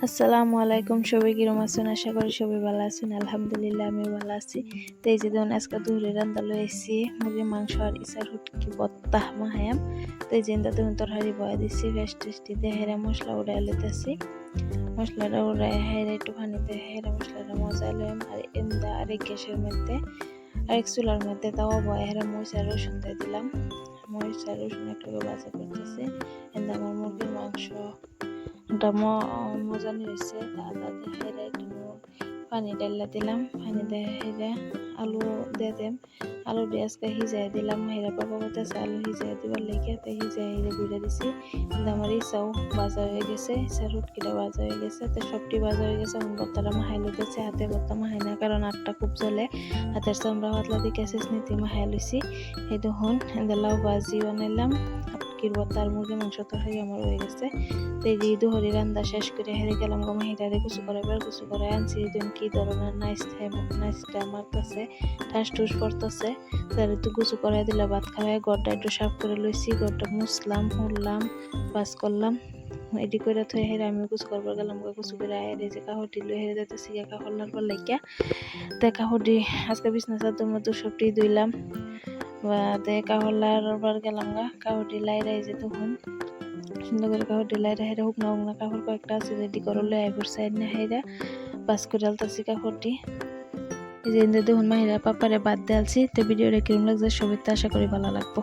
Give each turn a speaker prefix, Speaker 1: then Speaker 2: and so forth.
Speaker 1: আসসালামু আলাইকুম, সবাই কিরম আছেন? আশা করি সবাই ভালো আছেন। আলহামদুলিল্লাহ আমিও ভালো আছি। তো এই যে দেখুন আজকে দুপুরে রান্না লই আইছি মুরগির মাংস আর ইসার হুটকি ভর্তা মাহায়াম। তো এই যে দেখুন তরকারি বয়া দিছি ফেস টেস্টি দিয়ে হেরা মশলা উড়াই লইতেছি। মশলাটা উড়াই হেরা একটু পানিতে হেরা মশলাটা মজা লইম আর এমদা আরেক গ্যাসের মধ্যে আরেক চুলার মধ্যে তাওয়া বয়া হেরা মরিচ আর রসুন দিয়ে দিলাম। মরিচ আর রসুন একটু ভাজা করতেছি। এমদা আমার মুরগির মাংস মজানি হয়েছে। আদা দিয়ে হেরে একটু পানি ডাল্লা দিলাম, পানি দিয়ে হেরে আলু দিয়ে দেম, আলু দিয়ে আজকে হিজাই দিলাম। হেরা বাবা বলতেছে আলু হিজাই দিবার লেগে তো হিজাই হেরে ঘুরে দিছি। কিন্তু আমার ইচ্ছাও ভাজা হয়ে গেছে, ইচ্ছার রুটকিটা ভাজা হয়ে গেছে, তো সবটি ভাজা হয়ে গেছে। এখন ভর্তাটা মাহাই লইতেছে, হাতে ভর্তা মাহাই না কারণ আটটা খুব জ্বলে, হাতের চামড়া পাতলা দিকে চেঁচনিতে মাহাই লইছি। এই দেখুন লাউ ভাজি বানাইলাম, ভর্তা আর মুরগি মাংস তরকারি আমার হয়ে গেছে। তো এই যে দুহরি রান্না শেষ করে হেরে গেলাম গো মাহিটারে কুচু করে বের কুচু করে আনছি। কি ধরনের নাইসটা আমার কাছে ঠাস টুস পড়তেছে, তার একটু কুচু করে দিলে ভাত খাওয়াই ঘরটা একটু সাফ করে লইছি, ঘরটা মুছলাম হুড়লাম বাস করলাম। এটি করে থয়ে হেরে আমি কুচু করবার গেলাম কুচু করে আয়ের যে কাহটি লই হেরে যেতেছি কাহলার পর লাইকা তে কাহটি আজকে বিছনা চাদর মতো সবটি ধুইলাম বা তে কাহলার বার গেলাম গা কাহটি লাইরাই যে তখন সুন্দর করে কাপড় ঢিলাই হেরা হুকনা হুকনা কাপড় কয়েকটা আছে রেডি করে লই আইবর সাইড না হেরা বাস করে আলতাছি কাপড়টি। এই যে দেখুন মাহিরা পাপারে বাদ দেয়ালছি। তো ভিডিওটা কিরম লাগছে সবাই তো আশা করি ভালো লাগবো।